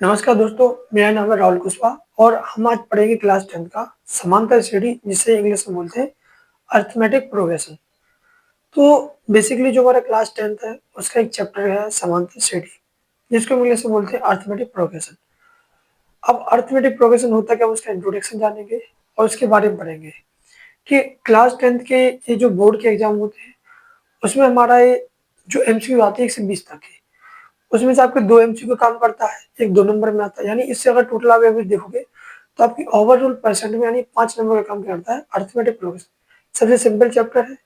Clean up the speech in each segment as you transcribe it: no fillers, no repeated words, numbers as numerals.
नमस्कार दोस्तों, मेरा नाम है राहुल कुशवाहा और हम आज पढ़ेंगे क्लास 10 का समांतर श्रेणी, जिसे इंग्लिश में बोलते हैं अरिथमेटिक प्रोग्रेशन। तो बेसिकली जो हमारा क्लास 10th है उसका एक चैप्टर है समांतर श्रेणी, जिसको इंग्लिश में बोलते हैं अरिथमेटिक प्रोग्रेशन। अब अरिथमेटिक प्रोग्रेशन होता है क्या, उसका इंट्रोडक्शन जानेंगे और उसके बारे में पढ़ेंगे कि क्लास 10th के ये जो बोर्ड के एग्जाम होते हैं उसमें हमारा ये जो एमसीक्यू आते हैं 120 तक के, उसमें से आपके 2 एमसीक्यू काम करता है, एक 2 नंबर में आता है। यानी इससे अगर टोटल आप एवरेज देखोगे तो आपकी ओवरऑल परसेंट में यानी 5 नंबर का काम करता है अरिथमेटिक प्रोग्रेशन। सबसे सिंपल चैप्टर है,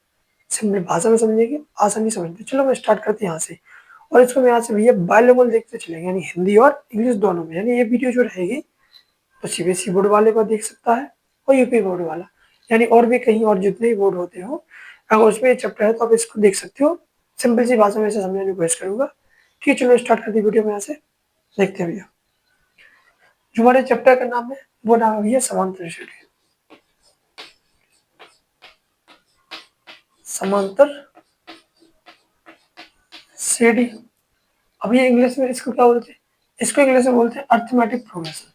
सिंपल भाषा में समझेंगे, आसानी समझते। चलो मैं स्टार्ट करते हैं यहाँ से, और इसको मैं यहाँ से भैया बायलिंगुअल देखते चलेंगे, यानी हिंदी और इंग्लिश दोनों में। यानी ये वीडियो जो रहेगी तो सीबीएसई बोर्ड वाले को देख सकता है और यूपी बोर्ड वाला, यानी और भी कहीं और जितने भी बोर्ड होते हो, अगर उसमें ये चैप्टर है तो आप इसको देख सकते हो। सिंपल सी भाषा में इसे समझने की कोशिश करूंगा। ठीक है, चलो स्टार्ट करते हैं वीडियो में। यहाँ से देखते हैं भैया, जो हमारे चैप्टर का नाम है वो नाम है भैया समांतर श्रेणी। समांतर श्रेणी। अब ये इंग्लिश में इसको क्या बोलते हैं, इसको इंग्लिश में बोलते हैं अरिथमेटिक प्रोग्रेशन।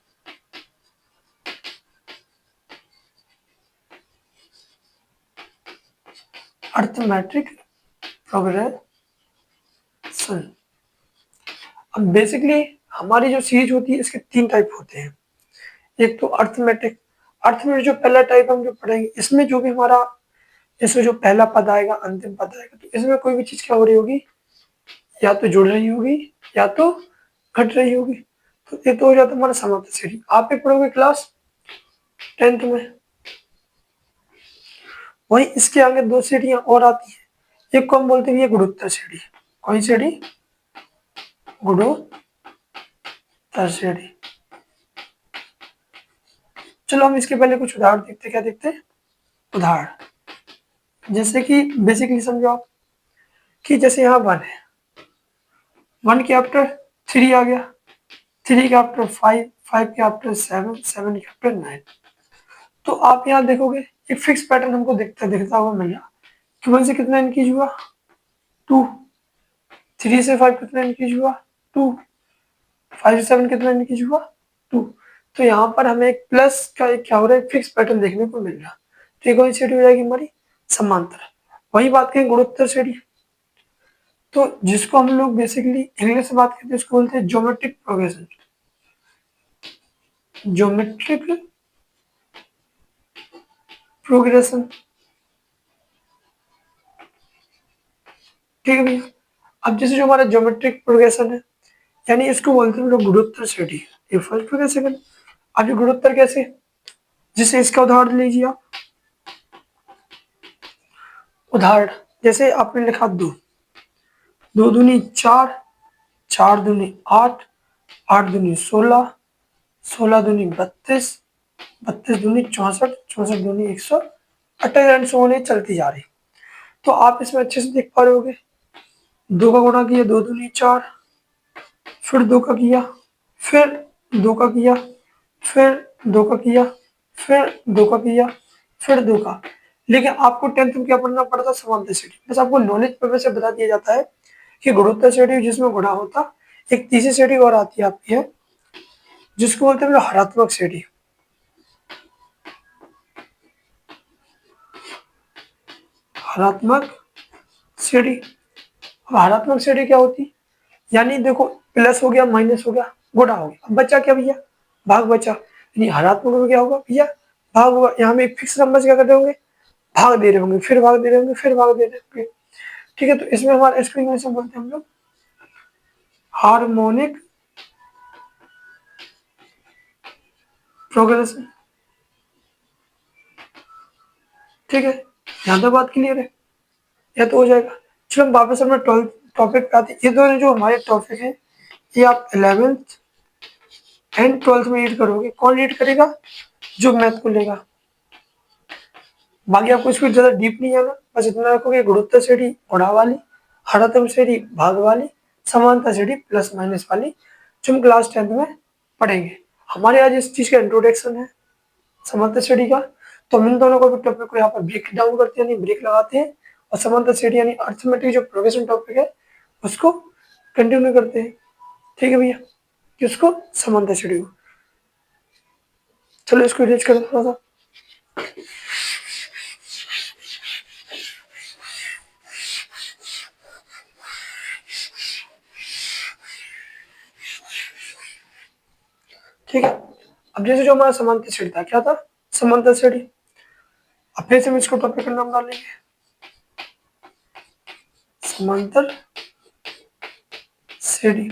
Arithmetic progression. अब बेसिकली हमारी जो सीरीज होती है इसके 3 टाइप होते हैं। एक तो अरिथमेटिक। अरिथमेटिक जो पहला टाइप हम जो पढ़ेंगे, इसमें जो भी हमारा, इसमें जो पहला पद आएगा, अंतिम पद आएगा, तो इसमें कोई भी चीज क्या हो रही होगी, या तो जुड़ रही होगी या तो घट रही होगी। तो ये तो हो जाता है हमारा समांतर श्रेणी। आप भी पढ़ोगे क्लास 10th में। वही इसके आगे 2 श्रेणियां और आती है। एक को हम बोलते हैं ये गुणोत्तर श्रेणी। कौन श्रेणी? गुणोत्तर श्रेणी। चलो हम इसके पहले कुछ उदाहरण देखते हैं। क्या देखते हैं? उदाहरण। जैसे कि बेसिकली समझो आप कि जैसे यहाँ 1 है, 1 के आफ्टर 3 आ गया, 3 के आफ्टर 5, 5 के आफ्टर 7, 7 के आफ्टर 9। तो आप यहाँ देखोगे एक फिक्स पैटर्न हमको दिखता हुआ मिल रहा कि 1 से कितना इंक्रीज हुआ, 2। 3 से 5 कितना इंक्रीज हुआ, 2। 5 से 7 कितना इंक्रीज हुआ, 2। तो यहाँ पर हमें एक प्लस का एक क्या हो रहा है, फिक्स पैटर्न देखने को मिल रहा। तो ये कौन सी श्रेणी हो जाएगी हमारी? समांतर। वही बात करें गुणोत्तर श्रेणी, तो जिसको हम लोग बेसिकली इंग्लिश से बात करते हैं उसको बोलते हैं ज्योमेट्रिक प्रोग्रेशन। Geometric progression. ठीक है भैया। अब जैसे जो हमारा ज्योमेट्रिक प्रोग्रेशन है, यानी इसको बोलते हैं हम लोग गुणोत्तर श्रेणी। ये फर्स्ट हो सेकंड। अब ये गुणोत्तर कैसे, जिसे इसका उदाहरण लीजिए आप। उदाहरण जैसे आपने लिखा 2, 2 दूनी 4, 4 दूनी 8, 8 दूनी 16, 16 दूनी 32, 32 दूनी 64, 64 दूनी 128 रन सोने चलती जा रही। तो आप इसमें अच्छे से देख पा रहे होगे, 2 का गुणा किया 2 दूनी 4, फिर 2 का किया, फिर 2 का किया, फिर 2 का किया, फिर 2 का किया, फिर 2 का। लेकिन आपको 10th में क्या पढ़ना पड़ता? समांतर श्रेणी। बस आपको नॉलेज पर्पज से बता दिया जाता है कि गुणोत्तर श्रेणी जिसमें गुणा होता। एक तीसरी श्रेणी और आती है आपकी है, जिसको बोलते हैं हरात्मक श्रेणी। हरात्मक श्रेणी। अब हरात्मक श्रेणी क्या होती? यानी देखो, प्लस हो गया, माइनस हो गया, गुणा हो गया, अब बचा क्या भैया? भाग बचा। यानी हरात्मक में क्या होगा भैया? भाग होगा। यहाँ में एक फिक्स नंबर से क्या कर रहे होंगे? भाग दे रहे होंगे, फिर भाग दे रहे होंगे, फिर भाग दे रहे होंगे। ठीक है, तो इसमें हमारा इसको इंग्लिश में बोलते हैं हम लोग हार्मोनिक प्रोग्रेशन। ठीक है, यहाँ तक बात क्लियर है? यह तो हो जाएगा। चलो हम वापस अपने 12th टॉपिक पे आते हैं। ये दोनों जो हमारे टॉपिक है, ये आप 11th एंड 12th में रीड करोगे। कौन रीड करेगा? जो मैथ को लेगा। बाकी आपको इसको ज्यादा डीप नहीं जाना, बस इतना रखोगे गुणोत्तर श्रेणी गुणा वाली, हरात्मक श्रेणी भाग वाली, समांतर श्रेणी प्लस माइनस वाली, जो हम क्लास 10th में पढ़ेंगे। हमारे आज इस चीज का इंट्रोडक्शन है समांतर श्रेणी का। तो हम इन दोनों को भी टॉपिक को यहाँ पर ब्रेक डाउन करते हैं, यानी ब्रेक लगाते हैं, और समांतर श्रेणी यानी अरिथमेटिक जो प्रोग्रेशन टॉपिक है उसको कंटिन्यू करते हैं। ठीक है भैया। किसको? समांतर श्रेणी को। चलो इसको इरेज करें थोड़ा सा। ठीक है, अब जैसे जो हमारा समांतर श्रेणी था, क्या था? समांतर श्रेणी। अब फिर से हम इसको टॉपिक का नाम डालेंगे, समांतर श्रेणी।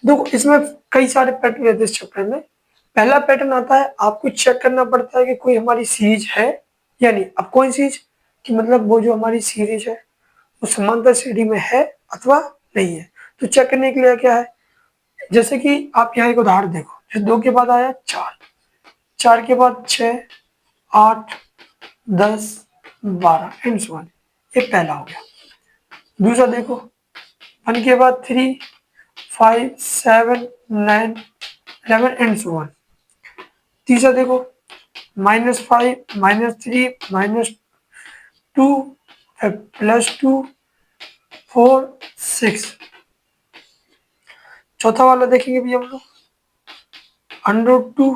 देखो इसमें कई सारे पैटर्न रहते हैं इस चैप्टर में। पहला पैटर्न आता है, आपको चेक करना पड़ता है कि कोई हमारी सीरीज है या नहीं। अब कौन सीरीज? कि मतलब वो जो हमारी सीरीज है वो समांतर श्रेणी में है अथवा नहीं है। तो चेक करने के लिए क्या है, जैसे कि आप यहाँ एक उदाहरण देखो, जैसे 2 के बाद आया 4, 4 के बाद 6, 8, 10, 12 एंड सो ऑन। ये पहला हो गया। दूसरा देखो, 1 के बाद 3, 5, 7, 9, 11 एंड सो ऑन। तीसरा देखो, -5, -3, -2, +2, 4, 6। चौथा वाला देखेंगे भी हम लोग, √2,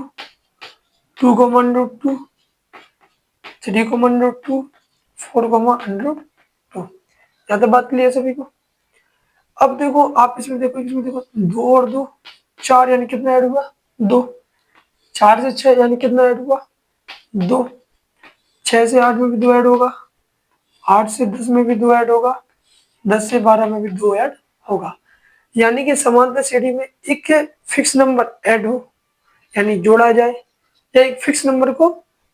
2, √2, 3, √2, 4, √2। यहाँ तक बात क्लियर सभी को? अब देखो आप इसमें देखो, 2 और 2 4, यानी कितना ऐड हुआ? 2। 4 से 6 यानी कितना ऐड हुआ? 2। 6 से 8 में भी 2 ऐड होगा, 8 से 10 में भी 2 ऐड होगा, 10 से 12 में भी 2 ऐड होगा। यानी कि समांतर श्रेणी में एक फिक्स नंबर ऐड हो, यानी जोड़ा जाए, या एक फिक्स नंबर को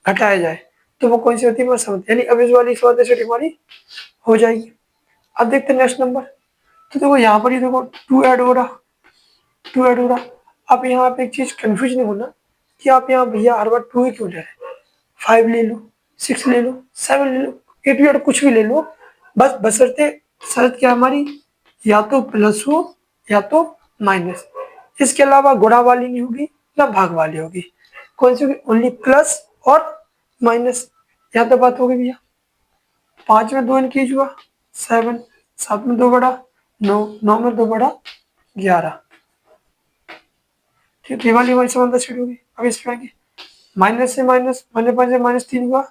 घटाया जाए, तो वो कौन सी होती है? समांतर। यानी अब इस वाली समांतर श्रेणी हमारी हो जाएगी। अब देखते हैं नेक्स्ट नंबर। तो देखो यहाँ पर ही देखो 2 ऐड हो रहा, 2 ऐड हो रहा। अब यहाँ पे एक चीज कंफ्यूज नहीं होना कि आप यहाँ भैया हर बार 2 ही क्यों ले रहे हैं? 5 ले लो, 6 ले लो, 7 ले लो, 8 भी, कुछ भी ले लो, बस बशर्ते शर्त क्या हमारी, या तो प्लस हो या तो माइनस। इसके अलावा गुणा वाली नहीं होगी ना भाग वाली होगी। कौन सी होगी? ओनली प्लस और माइनस। यहाँ तो बात होगी भैया। 5 में 2 इंक्रीज हुआ 7, 7 में 2 बढ़ा 9, 9 में 2 बढ़ा 11। ठीक, ये वाली समानता श्रेणी होगी। अब इस पे आएंगे, माइनस से माइनस, -5 से -3 हुआ,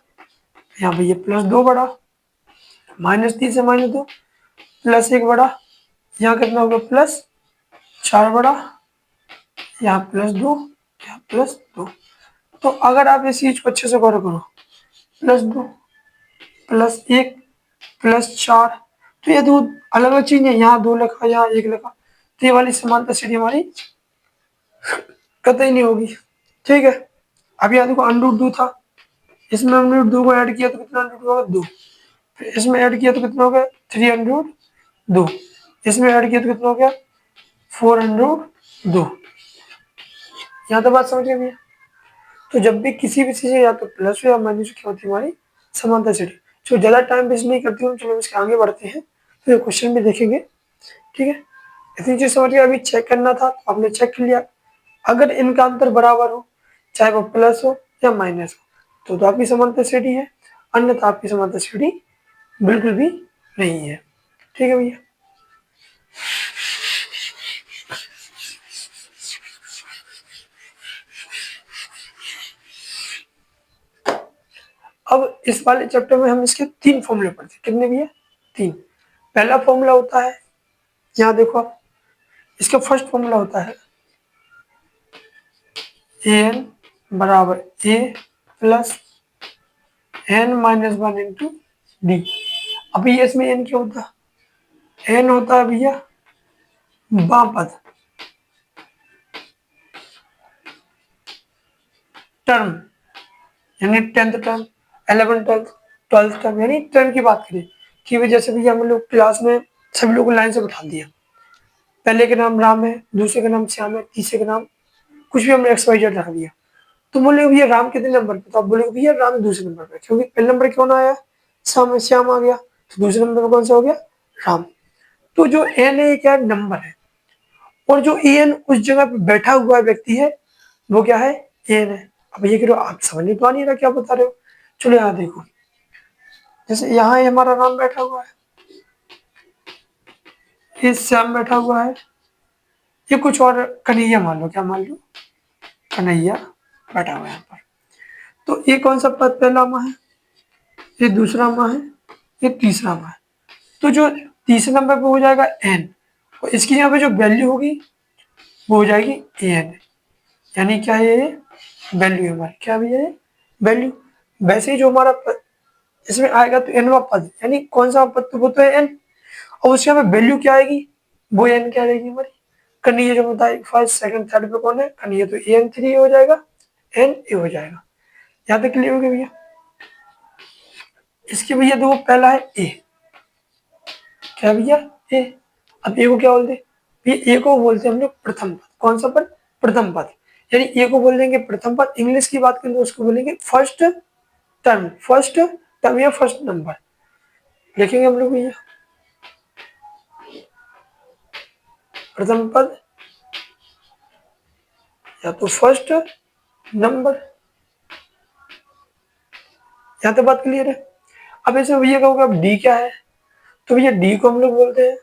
यहाँ पे ये +2 बढ़ा, -3 से -2, +1 बढ़ा, यहाँ कितना होगा? +4 बढ़ा, यहाँ +2, यहाँ +2। तो अगर आप इस चीज को अच्छे से गौर करो, +2, +1, +4, तो ये दो अलग अलग चीजें, यहाँ 2 लिखा, यहाँ 1 लिखा, तो ये वाली समानता श्रेणी हमारी कतई नहीं होगी। ठीक है, अब यहाँ देखो √2 था, इसमें हमने 2 को ऐड किया तो कितना √2 होगा? 2। फिर इसमें ऐड किया तो कितना हो गया? 302। इसमें ऐड किया तो कितना हो गया? 402। यहाँ तो बात समझ गए भैया? तो जब भी किसी भी चीज़ या तो प्लस हो या माइनस क्या होती है हमारी समानता श्रेणी। जो ज़्यादा टाइम वेस्ट नहीं करती हूँ, चलो इसके आगे बढ़ते हैं, तो ये क्वेश्चन भी देखेंगे। ठीक है, इतनी चीज़ समझ गए। अभी चेक करना था तो आपने चेक कर लिया। अगर इनका अंतर बराबर हो, चाहे वो प्लस हो या माइनस हो, तो आपकी समानता श्रेणी है, अन्यथा आपकी समानता श्रेणी बिल्कुल भी नहीं है। ठीक है भैया। अब इस वाले चैप्टर में हम इसके 3 फॉर्मूले पढ़ते हैं। कितने भैया? 3। पहला फॉर्मूला होता है, यहाँ देखो आप, इसका फर्स्ट फॉर्मूला होता है an बराबर a plus n-1 into D. अभी इसमें n क्या होता है? n होता है भैया बाम पद, टर्म, यानी 10th term, 11th term, 12th term, यानी टर्म की बात करें कि भाई जैसे भैया हम लोग क्लास में सभी लोग को लाइन से बैठा दिया, पहले का नाम राम है, दूसरे का नाम श्याम है, तीसरे का नाम कुछ भी हमने XYZ रख दिया, तो बोले भैया राम कितने नंबर पे? तो आप बोले भैया राम दूसरे नंबर पे, क्योंकि पहले नंबर कौन आया? श्याम आ गया, तो दूसरे नंबर पे कौन सा हो गया? राम। तो जो एन है क्या? नंबर है, और जो एन उस जगह पे बैठा हुआ व्यक्ति है वो क्या है? एन है। अब ये करो, आप समझ नहीं पा नहीं रहा क्या बता रहे हो? चलो यहाँ देखो, जैसे यहाँ हमारा राम बैठा हुआ है, ये श्याम बैठा हुआ है, ये कुछ और कन्हैया मान लो, क्या मान लो, कन्हैया बैठा हुआ है यहाँ पर। तो ये कौन सा पद पहला माह है, ये दूसरा माह है, ये तीसरा माह है। तो जो तीसरे नंबर पे हो जाएगा एन, और इसकी यहाँ पे जो वैल्यू होगी वो हो जाएगी ए एन, यानी क्या है ये वैल्यू है हमारी, क्या भी है वैल्यू। वैसे ही जो हमारा इसमें आएगा तो एनवा पद, यानी कौन सा पद, तो वो तो है एन, और उसके हमें वैल्यू क्या आएगी, वो एन क्या रहेगी हमारी। कन्हैया जो बताए फर्स्ट सेकंड थर्ड पे कौन है, कन्हैया, तो ए एन थ्री हो जाएगा, एन ए हो जाएगा। यहाँ तक क्लियर हो गया भैया। इसके भैया दो, पहला है ए, क्या भैया ए। अब ए को क्या बोलते हैं, भैया ए को बोलते हैं हम लोग प्रथम पद। कौन सा पद, प्रथम पद, यानी ए को बोल देंगे प्रथम पद। इंग्लिश की बात करें तो उसको बोलेंगे फर्स्ट टर्म, फर्स्ट टर्म या फर्स्ट नंबर लिखेंगे हम लोग भैया, प्रथम पद या तो फर्स्ट नंबर। यहाँ तक बात क्लियर है। अब इसमें भैया कहोगे अब डी क्या है, तो भैया डी को हम लोग बोलते हैं,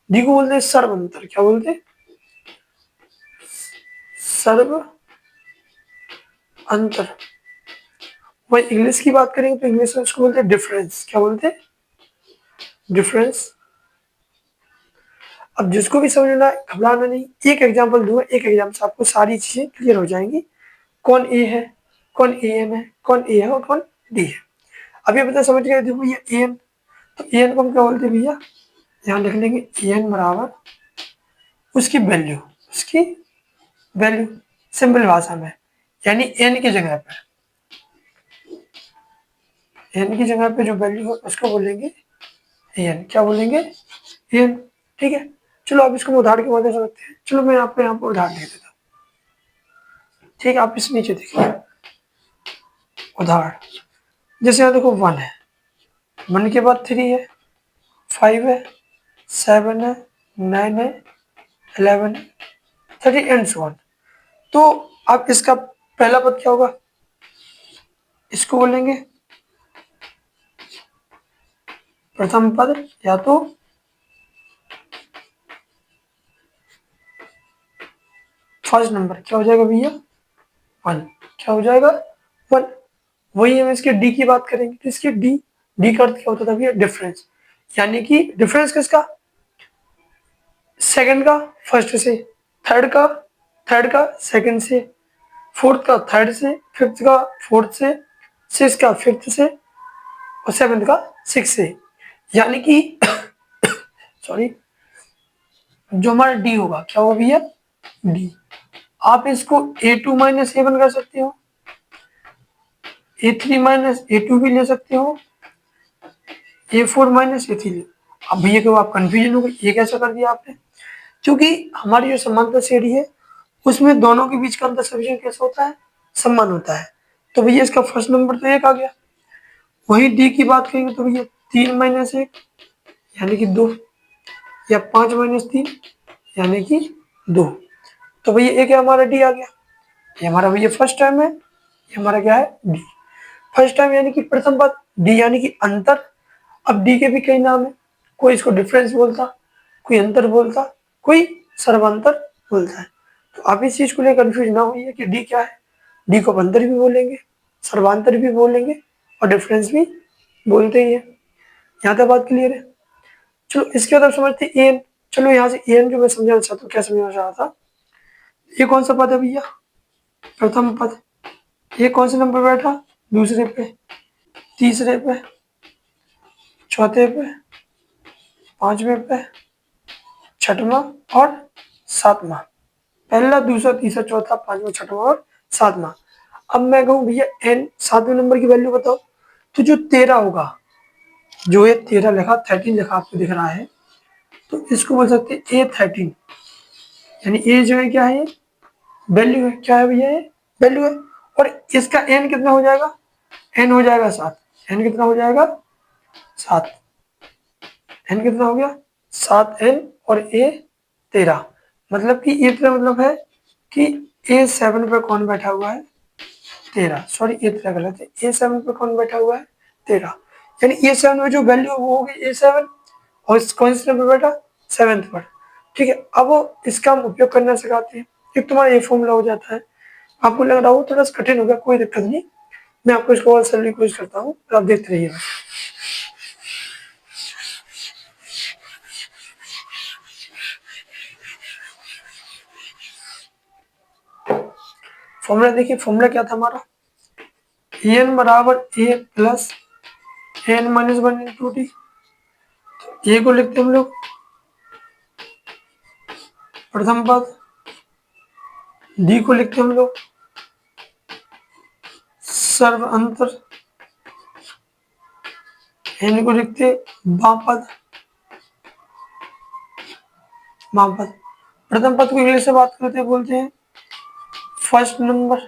डी को बोलते हैं सर्व अंतर। क्या बोलते हैं, सर्व अंतर। वही इंग्लिश की बात करेंगे तो इंग्लिश में उसको बोलते हैं डिफरेंस। क्या बोलते हैं, डिफरेंस। अब जिसको भी समझना है घबराना नहीं, एक एग्जांपल दूंगा, एक एग्जाम्पल से आपको सारी चीजें क्लियर हो जाएंगी, कौन ए है, कौन ए एन है, कौन ए है और कौन डी है। अब ये पता समझ गए, देखो ये ए एन, तो ए एन को हम क्या बोलते हैं भैया, यहाँ लिख लेंगे ए एन बराबर उसकी वैल्यू, उसकी वैल्यू सिंपल भाषा में, यानी एन की जगह पर, एन की जगह पे जो वैल्यू हो उसको बोलेंगे एन। क्या बोलेंगे, एन। ठीक है, चलो अब इसको उदाहरण की मदद से समझते हैं। चलो मैं आपको यहाँ पर उदाहरण दे देता हूँ। ठीक है, आप इस नीचे देखिए उदाहरण, जैसे यहाँ देखो वन है, वन के बाद थ्री है, फाइव है, सेवन है, नाइन है, 11 है, 30 एंड सो ऑन। तो अब इसका पहला पद क्या होगा, इसको बोलेंगे प्रथम पद या तो फर्स्ट नंबर। क्या हो जाएगा भैया, वन। क्या हो जाएगा, वन। वही हम इसके डी की बात करेंगे तो इसके डी, डी का अर्थ क्या होता था भैया, डिफरेंस। यानी कि डिफरेंस किसका, सेकंड का फर्स्ट से, थर्ड का सेकंड से, फोर्थ का थर्ड से, फिफ्थ का फोर्थ से, सिक्स का फिफ्थ से, और सेवंथ का सिक्स से। यानी कि सॉरी, जो हमारा डी होगा क्या होगा भैया, डी। आप इसको A2 माइनस A1 कर सकते हो, A3 माइनस A2 भी ले सकते हो, A4 माइनस A3। अब भैया क्यों आप कंफ्यूजन हो गई, ये कैसा कर दिया आपने, क्योंकि हमारी जो समांतर श्रेणी है उसमें दोनों के बीच का अंतर सफिशिएंट कैसा होता है, समान होता है। तो भैया इसका फर्स्ट नंबर तो एक आ गया। वही डी की बात करेंगे तो भैया 3 माइनस 1 यानी कि 2, या 5 माइनस 3 यानी कि 2। तो भैया एक है हमारा डी आ गया, ये हमारा भैया फर्स्ट टाइम है, ये हमारा क्या है डी। फर्स्ट टाइम यानी कि प्रथम पद, डी यानी कि अंतर। अब डी के भी कई नाम है, कोई इसको डिफरेंस बोलता, कोई अंतर बोलता, कोई सर्वांतर बोलता है। तो आप इस चीज को लेकर कंफ्यूज ना होइए कि डी क्या है। डी को अंतर भी बोलेंगे, सर्वांतर भी बोलेंगे, और डिफरेंस भी बोलते ही है। यहाँ तक बात क्लियर है। चलो इसके बाद आप समझते हैं एन। चलो यहाँ से एन जो मैं समझाना चाहता हूँ, क्या समझाना चाह रहा था, ये कौन सा पद है भैया, प्रथम पद। ये कौन से नंबर बैठा, दूसरे पे, तीसरे पे, चौथे पे, पांचवें पे, छठवां और सातवां। पहला, दूसरा, तीसरा, चौथा, पांचवा, छठवां और सातवां। अब मैं कहूँ भैया एन, सातवें नंबर की वैल्यू बताओ, तो जो 13 होगा, जो ये 13 लिखा, 13 लिखा आपको दिख रहा है, तो इसको बोल सकते हैं A13, यानी ए जो है क्या है, वैल्यू है। क्या है भैया, ये वैल्यू है। और इसका एन कितना हो जाएगा, एन हो जाएगा 7। एन कितना हो जाएगा, 7। एन कितना हो गया, 7 एन, और ए 13। मतलब कि ये 13 मतलब है कि A7 पे कौन बैठा हुआ है, 13। सॉरी A13 गलत है, A7 पे कौन बैठा हुआ है, 13। यानी A7 में जो वैल्यू वो होगी A7, और कौन से नंबर बेटा 7th पर। ठीक है, अब इसका हम उपयोग करना सिखाते हैं। एक तुम्हारा ये फॉर्मूला हो जाता है, आपको लग रहा हो थोड़ा सा कठिन होगा, कोई दिक्कत नहीं, मैं आपको इसको और सरल कोशिश करता हूँ, तो आप देखते रहिएगा। फॉर्मूला देखिए, फॉर्मूला क्या था हमारा, एन बराबर ए प्लस एन माइनस 1 × टी। ए को लिखते हम लोग प्रथम पद, डी को लिखते हम लोग सर्व अंतर, एन को लिखते बाम पद, बाम पद। प्रथम पद को इंग्लिश से बात करते बोलते हैं फर्स्ट नंबर,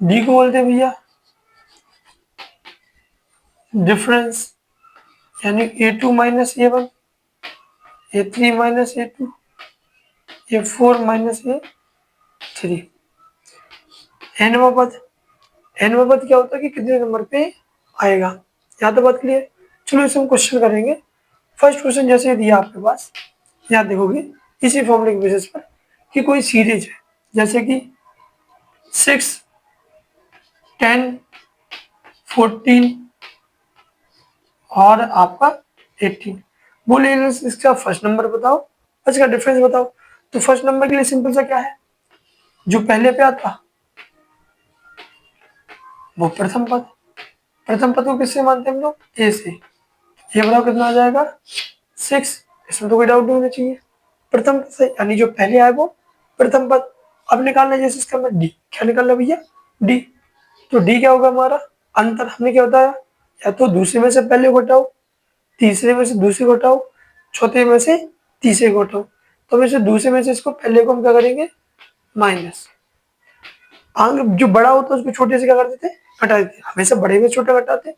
डी को बोलते हैं भैया डिफरेंस, यानी A2 minus A1, A3 minus A2, A4 minus A3। एनवा पद, एनवा पद क्या होता है कि कितने नंबर पे आएगा, यहाँ तो बात क्लियर। चलो इसे हम क्वेश्चन करेंगे। फर्स्ट क्वेश्चन जैसे दिया आपके पास, यहाँ देखोगे इसी फॉर्मूले के बेसिस पर कि कोई सीरीज है, जैसे कि 6, 10, 14 और आपका 18। बोले इसका फर्स्ट नंबर बताओ और इसका डिफरेंस बताओ। तो फर्स्ट नंबर के लिए सिंपल सा क्या है, जो पहले पे आता वो प्रथम पद, प्रथम पद को किससे मानते हैं हम लोग, ए से। ये बताओ कितना आ जाएगा 6, इसमें तो कोई डाउट नहीं होना चाहिए। प्रथम पद से यानी जो पहले आए वो प्रथम पद। अब निकालना है जैसे इसका मैं डी, क्या निकालना भैया डी। तो डी क्या होगा हमारा, अंतर हमने क्या बताया, या तो दूसरे में से पहले घटाओ, तीसरे में से दूसरे घटाओ, चौथे में से तीसरे घटाओ। तो वैसे दूसरे में से इसको पहले को हम क्या करेंगे माइनस, आगे जो बड़ा होता है उसको छोटे से क्या कर देते घटा देते, हमेशा बड़े में छोटा घटाते,